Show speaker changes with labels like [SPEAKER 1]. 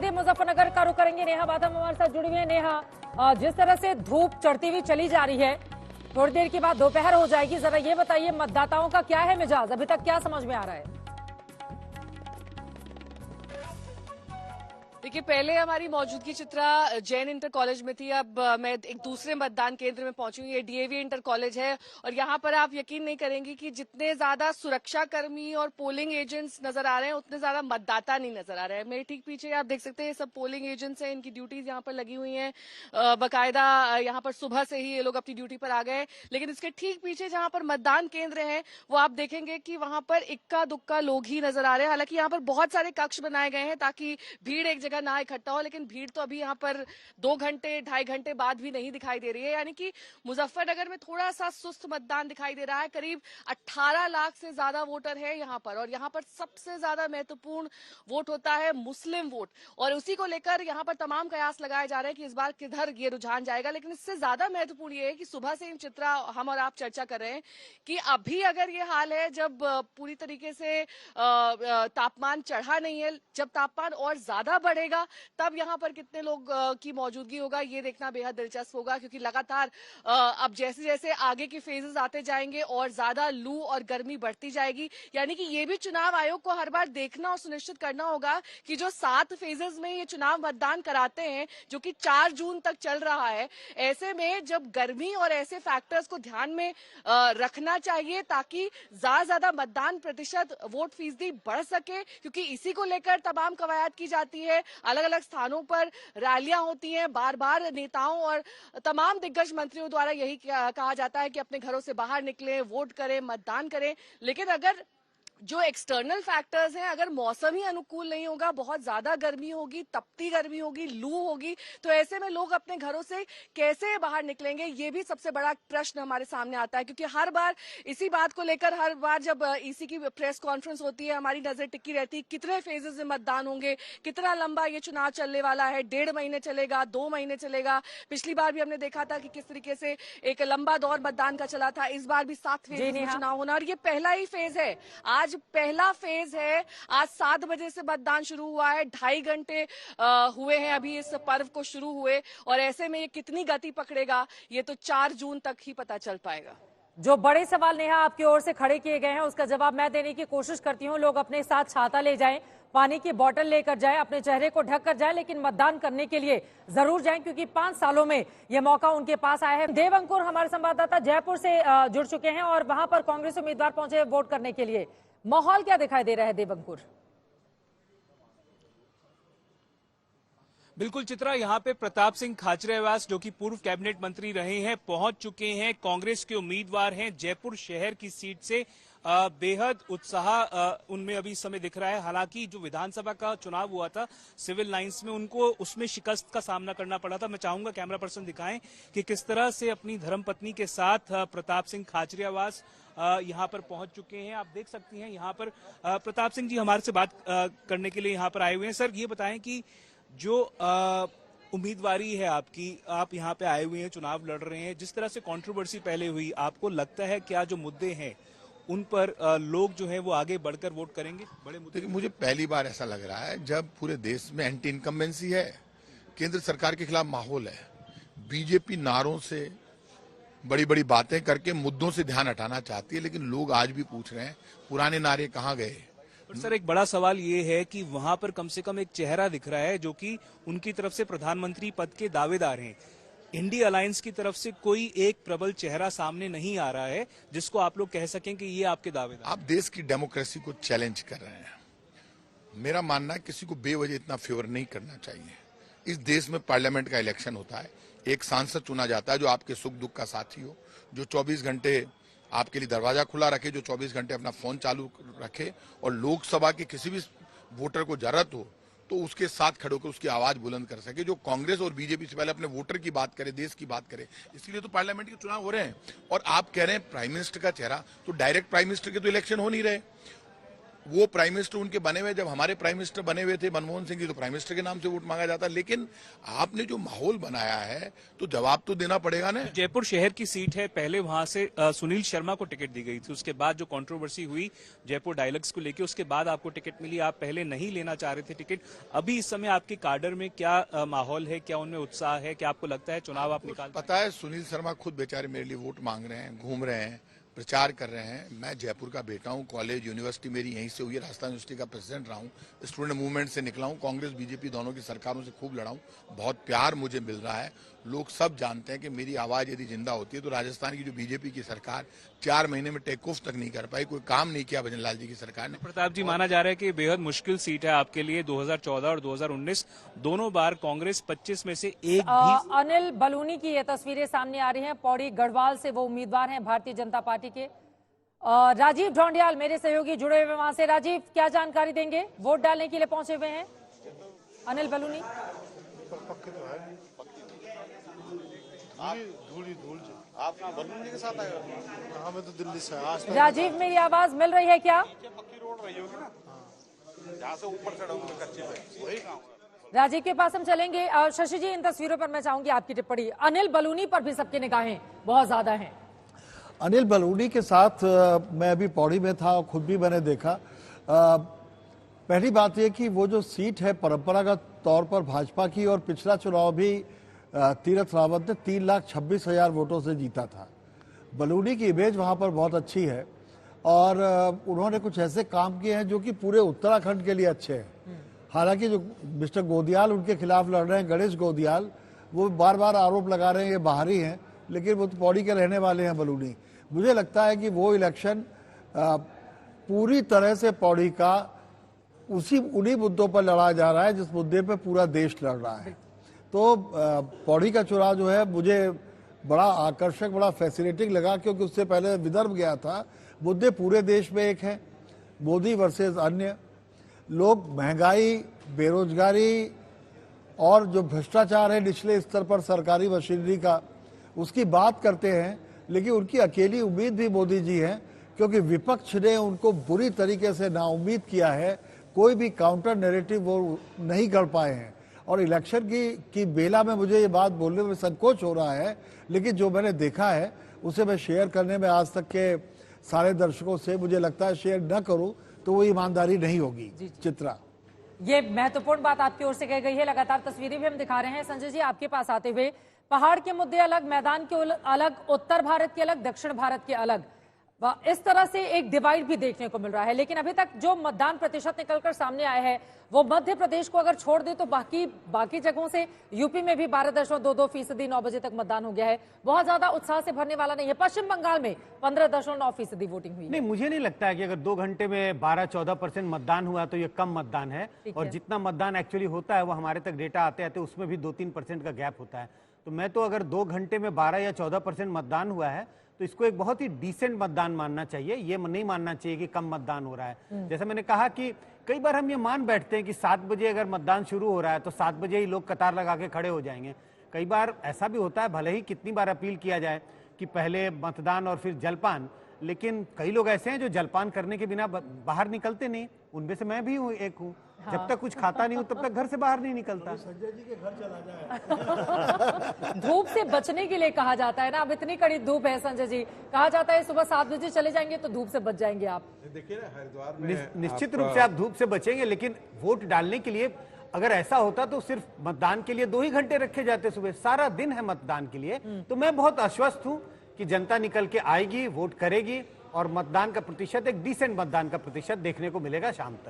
[SPEAKER 1] सीधे मुजफ्फरनगर का रुख करेंगे। नेहा बादम हमारे साथ जुड़ी हुई है। नेहा, जिस तरह से धूप चढ़ती हुई चली जा रही है, थोड़ी देर के बाद दोपहर हो जाएगी, जरा ये बताइए मतदाताओं का क्या है मिजाज, अभी तक क्या समझ में आ रहा है?
[SPEAKER 2] देखिए, पहले हमारी मौजूदगी चित्रा जैन इंटर कॉलेज में थी। अब मैं एक दूसरे मतदान केंद्र में पहुंची हूँ। ये डीएवी इंटर कॉलेज है और यहाँ पर आप यकीन नहीं करेंगे कि जितने ज्यादा सुरक्षा कर्मी और पोलिंग एजेंट्स नजर आ रहे हैं, उतने ज्यादा मतदाता नहीं नजर आ रहे हैं। मेरे ठीक पीछे आप देख सकते हैं, सब पोलिंग एजेंट्स हैं, इनकी ड्यूटीज यहाँ पर लगी हुई हैं। बाकायदा यहाँ पर सुबह से ही ये लोग अपनी ड्यूटी पर आ गए। लेकिन इसके ठीक पीछे जहाँ पर मतदान केंद्र है, वो आप देखेंगे कि वहां पर इक्का दुक्का लोग ही नजर आ रहे हैं। हालांकि यहाँ पर बहुत सारे कक्ष बनाए गए हैं ताकि भीड़ एक जगह ना इकट्ठा हो, लेकिन भीड़ तो अभी यहाँ पर 2 घंटे 2.5 घंटे बाद भी नहीं दिखाई दे रही है। यानी कि मुजफ्फरनगर में थोड़ा सा सुस्त मतदान दिखाई दे रहा है। करीब 18 लाख से ज्यादा वोटर है यहाँ पर, और यहाँ पर सबसे ज्यादा महत्वपूर्ण वोट होता है मुस्लिम वोट, और उसी को लेकर यहाँ पर तमाम कयास लगाए जा रहे हैं कि इस बार किधर ये रुझान जाएगा। लेकिन इससे ज्यादा महत्वपूर्ण ये है कि सुबह से इन चित्रा हम और आप चर्चा कर रहे हैं कि अभी अगर ये हाल है, जब पूरी तरीके से तापमान चढ़ा नहीं है, जब तापमान और ज्यादा बढ़ेगा तब यहाँ पर कितने लोग की मौजूदगी होगा, ये देखना बेहद दिलचस्प होगा। क्योंकि लगातार अब जैसे जैसे आगे के फेजेस आते जाएंगे और ज्यादा लू और गर्मी बढ़ती जाएगी, यानी कि ये भी चुनाव आयोग को हर बार देखना और सुनिश्चित करना होगा कि जो 7 फेजेस में ये चुनाव मतदान कराते हैं, जो कि 4 जून तक चल रहा है, ऐसे में जब गर्मी और ऐसे फैक्टर्स को ध्यान में रखना चाहिए ताकि ज्यादा मतदान प्रतिशत, वोट फीसदी बढ़ सके। क्योंकि इसी को लेकर तमाम कवायद की जाती है, अलग अलग स्थानों पर रैलियां होती हैं, बार बार नेताओं और तमाम दिग्गज मंत्रियों द्वारा यही कहा जाता है कि अपने घरों से बाहर निकलें, वोट करें, मतदान करें। लेकिन अगर जो एक्सटर्नल फैक्टर्स हैं, अगर मौसम ही अनुकूल नहीं होगा, बहुत ज्यादा गर्मी होगी, तपती गर्मी होगी, लू होगी, तो ऐसे में लोग अपने घरों से कैसे बाहर निकलेंगे, ये भी सबसे बड़ा प्रश्न हमारे सामने आता है। क्योंकि हर बार इसी बात को लेकर, हर बार जब ईसी की प्रेस कॉन्फ्रेंस होती है, हमारी नजर टिकी रहती है कितने फेजेस में मतदान होंगे, कितना लंबा ये चुनाव चलने वाला है, 1.5 महीने चलेगा, 2 महीने चलेगा। पिछली बार भी हमने देखा था कि किस तरीके से एक लंबा दौर मतदान का चला था। इस बार भी 7 फेज में चुनाव होना, और ये पहला ही फेज है। आज पहला फेज है। आज 7 बजे से मतदान शुरू हुआ है, 2.5 घंटे हुए हैं अभी इस पर्व को शुरू हुए, और ऐसे में ये कितनी गति पकड़ेगा, ये तो 4 जून तक ही पता चल पाएगा।
[SPEAKER 1] जो बड़े सवाल नेहा आपकी ओर से खड़े किए गए हैं, उसका जवाब मैं देने की कोशिश करती हूँ। लोग अपने साथ छाता ले जाएं, पानी की बोतल लेकर जाएं, अपने चेहरे को ढक कर जाएं, लेकिन मतदान करने के लिए जरूर जाएं, क्योंकि 5 सालों में ये मौका उनके पास आया है। देव अंकुर हमारे संवाददाता जयपुर से जुड़ चुके हैं और वहां पर कांग्रेस उम्मीदवार पहुंचे वोट करने के लिए। माहौल क्या दिखाई दे रहा है देव अंकुर?
[SPEAKER 3] बिल्कुल चित्रा, यहाँ पे प्रताप सिंह खाचरियावास जो कि पूर्व कैबिनेट मंत्री रहे हैं, पहुंच चुके हैं। कांग्रेस के उम्मीदवार हैं जयपुर शहर की सीट से। बेहद उत्साह उनमें अभी इस समय दिख रहा है। हालांकि जो विधानसभा का चुनाव हुआ था सिविल लाइंस में, उनको उसमें शिकस्त का सामना करना पड़ा था। मैं चाहूंगा कैमरा पर्सन दिखाएं कि किस तरह से अपनी धर्मपत्नी के साथ प्रताप सिंह खाचरियावास यहाँ पर पहुंच चुके हैं। आप देख सकती हैं यहाँ पर प्रताप सिंह जी हमारे से बात करने के लिए यहाँ पर आए हुए हैं। सर, ये बताएं कि जो उम्मीदवारी है आपकी, आप यहाँ पे आए हुए हैं, चुनाव लड़ रहे हैं, जिस तरह से कंट्रोवर्सी पहले हुई, आपको लगता है क्या जो मुद्दे हैं उन पर लोग जो है वो आगे बढ़कर वोट करेंगे? बड़े मुद्दे।
[SPEAKER 4] मुझे पहली बार ऐसा लग रहा है जब पूरे देश में एंटी इनकम्बेंसी है, केंद्र सरकार के खिलाफ माहौल है, बीजेपी नारों से, बड़ी बड़ी बातें करके मुद्दों से ध्यान हटाना चाहती है, लेकिन लोग आज भी पूछ रहे हैं पुराने नारे कहाँ गए।
[SPEAKER 3] और सर, एक बड़ा सवाल ये है कि वहां पर कम से कम एक चेहरा दिख रहा है जो कि उनकी तरफ से प्रधानमंत्री पद के दावेदार हैं। इंडिया अलायंस की तरफ से कोई एक प्रबल चेहरा सामने नहीं आ रहा है जिसको आप लोग कह सकें कि ये आपके दावेदार।
[SPEAKER 4] आप देश की डेमोक्रेसी को चैलेंज कर रहे हैं। मेरा मानना है किसी को बेवजह इतना फेवर नहीं करना चाहिए। इस देश में पार्लियामेंट का इलेक्शन होता है, एक सांसद चुना जाता है जो आपके सुख दुख का साथी हो, जो 24 घंटे आपके लिए दरवाजा खुला रखे, जो 24 घंटे अपना फोन चालू रखे, और लोकसभा के किसी भी वोटर को जरूरत हो तो उसके साथ खड़े होकर उसकी आवाज बुलंद कर सके। जो कांग्रेस और बीजेपी से पहले अपने वोटर की बात करे, देश की बात करे, इसलिए तो पार्लियामेंट के चुनाव हो रहे हैं। और आप कह रहे हैं प्राइम मिनिस्टर का चेहरा, तो डायरेक्ट प्राइम मिनिस्टर के तो इलेक्शन हो नहीं रहे। वो प्राइम मिनिस्टर उनके बने हुए, जब हमारे प्राइम मिनिस्टर बने हुए थे मनमोहन सिंह जी, तो प्राइम मिनिस्टर के नाम से वोट मांगा जाता। लेकिन आपने जो माहौल बनाया है तो जवाब तो देना पड़ेगा ना।
[SPEAKER 3] जयपुर शहर की सीट है, पहले वहां से सुनील शर्मा को टिकट दी गई थी, उसके बाद जो कंट्रोवर्सी हुई जयपुर डायलॉग्स को लेकर, उसके बाद आपको टिकट मिली। आप पहले नहीं लेना चाह रहे थे टिकट। अभी इस समय आपके काडर में क्या माहौल है, क्या उनमें उत्साह है, क्या आपको लगता है चुनाव आप निकाल?
[SPEAKER 4] पता है, सुनील शर्मा खुद बेचारे मेरे लिए वोट मांग रहे हैं, घूम रहे हैं, प्रचार कर रहे हैं। मैं जयपुर का बेटा हूं, कॉलेज यूनिवर्सिटी मेरी यहीं से हुई है, राजस्थान यूनिवर्सिटी का प्रेसिडेंट रहा हूं, स्टूडेंट मूवमेंट से निकला हूं, कांग्रेस बीजेपी दोनों की सरकारों से खूब लड़ा हूं, बहुत प्यार मुझे मिल रहा है। लोग सब जानते हैं कि मेरी आवाज यदि जिंदा होती है तो राजस्थान की जो बीजेपी की सरकार 4 महीने में टेक ऑफ तक नहीं कर पाई, कोई काम नहीं किया भजन लाल जी की सरकार ने।
[SPEAKER 3] प्रताप जी, माना जा रहा है कि बेहद मुश्किल सीट है आपके लिए। 2014 और 2019 दोनों बार कांग्रेस 25 में से एक भी।
[SPEAKER 1] अनिल बलूनी की ये तस्वीरें सामने आ रही हैं, पौड़ी गढ़वाल से वो उम्मीदवार हैं भारतीय जनता पार्टी के। राजीव ढोंडियाल मेरे सहयोगी जुड़े हुए वहां से। राजीव, क्या जानकारी देंगे? वोट डालने के लिए पहुंचे हुए हैं अनिल बलूनी।
[SPEAKER 5] आप बलून जी के साथ आए हो? हाँ, मैं तो दिल्ली से।
[SPEAKER 1] राजीव, मेरी आवाज मिल रही है क्या?
[SPEAKER 5] पक्की रोड रही होगी ना, जहाँ से ऊपर चढ़ोगे कच्चे पे, वही काम है।
[SPEAKER 1] राजीव के पास हम चलेंगे। शशि जी, इन तस्वीरों पर मैं चाहूंगी आपकी टिप्पणी। अनिल बलूनी पर भी सबकी निगाहें बहुत ज्यादा हैं।
[SPEAKER 6] अनिल बलूनी के साथ मैं अभी पौड़ी में था और खुद भी मैंने देखा। पहली बात यह कि वो जो सीट है परंपरागत तौर पर भाजपा की, और पिछला चुनाव भी तीरथ रावत ने 3,26,000 वोटों से जीता था। बलूनी की इमेज वहां पर बहुत अच्छी है और उन्होंने कुछ ऐसे काम किए हैं जो कि पूरे उत्तराखंड के लिए अच्छे हैं। हालांकि जो मिस्टर गोदियाल उनके खिलाफ लड़ रहे हैं, गणेश गोदियाल, वो बार बार आरोप लगा रहे हैं ये बाहरी हैं, लेकिन वो तो पौड़ी के रहने वाले हैं बलूनी। मुझे लगता है कि वो इलेक्शन पूरी तरह से पौड़ी का उन्हीं मुद्दों पर लड़ा जा रहा है जिस मुद्दे पे पूरा देश लड़ रहा है। तो पौड़ी का चुनाव जो है मुझे बड़ा आकर्षक, बड़ा फैसिनेटिंग लगा, क्योंकि उससे पहले विदर्भ गया था। मुद्दे पूरे देश में एक हैं, मोदी वर्सेस अन्य। लोग महंगाई, बेरोजगारी और जो भ्रष्टाचार है निचले स्तर पर सरकारी मशीनरी का, उसकी बात करते हैं, लेकिन उनकी अकेली उम्मीद भी मोदी जी है, क्योंकि विपक्ष ने उनको बुरी तरीके से नाउम्मीद किया है। कोई भी काउंटर नैरेटिव वो नहीं कर पाए हैं। और इलेक्शन की बेला में मुझे ये बात बोलने में संकोच हो रहा है, लेकिन जो मैंने देखा है उसे मैं शेयर करने में आज तक के सारे दर्शकों से, मुझे लगता है शेयर न करूं तो वो ईमानदारी नहीं होगी। चित्रा,
[SPEAKER 1] ये महत्वपूर्ण बात आपकी ओर से कही गई है। लगातार तस्वीरें भी हम दिखा रहे हैं। संजय जी, आपके पास आते हुए, पहाड़ के मुद्दे अलग, मैदान के अलग, उत्तर भारत के अलग, दक्षिण भारत के अलग, इस तरह से एक डिवाइड भी देखने को मिल रहा है। लेकिन अभी तक जो मतदान प्रतिशत निकलकर सामने आया है वो मध्य प्रदेश को अगर छोड़ दे तो बाकी जगहों से यूपी में भी 12.22% 9 बजे तक मतदान हो गया है। बहुत ज्यादा उत्साह से भरने वाला नहीं है। पश्चिम बंगाल में 15.9% वोटिंग हुई।
[SPEAKER 7] नहीं, मुझे नहीं लगता है कि अगर 2 घंटे में 12-14% मतदान हुआ तो ये कम मतदान है। और जितना मतदान एक्चुअली होता है वो हमारे तक डेटा आते आते उसमें भी 2-3% का गैप होता है। तो मैं तो अगर 2 घंटे में 12 या 14% मतदान हुआ है तो इसको एक बहुत ही डिसेंट मतदान मानना चाहिए। ये नहीं मानना चाहिए कि कम मतदान हो रहा है। जैसे मैंने कहा कि कई बार हम ये मान बैठते हैं कि 7 बजे अगर मतदान शुरू हो रहा है तो 7 बजे ही लोग कतार लगा के खड़े हो जाएंगे। कई बार ऐसा भी होता है, भले ही कितनी बार अपील किया जाए कि पहले मतदान और फिर जलपान, लेकिन कई लोग ऐसे हैं जो जलपान करने के बिना बाहर निकलते नहीं। उनमें से मैं भी एक हूँ। हाँ। जब तक कुछ खाता नहीं हूँ तब तक घर से बाहर नहीं निकलता।
[SPEAKER 6] संजय जी के घर चला जाए।
[SPEAKER 1] धूप से बचने के लिए कहा जाता है ना, अब इतनी कड़ी धूप है संजय जी, कहा जाता है सुबह 7 बजे चले जाएंगे तो धूप से बच जाएंगे आप।
[SPEAKER 5] देखिए ना, हरिद्वार में
[SPEAKER 7] निश्चित रूप से आप धूप से बचेंगे, लेकिन वोट डालने के लिए अगर ऐसा होता तो सिर्फ मतदान के लिए 2 ही घंटे रखे जाते, सुबह सारा दिन है मतदान के लिए। तो मैं बहुत आश्वस्त हूँ कि जनता निकल के आएगी, वोट करेगी और मतदान का प्रतिशत, एक डिसेंट मतदान का प्रतिशत देखने को मिलेगा शाम तक।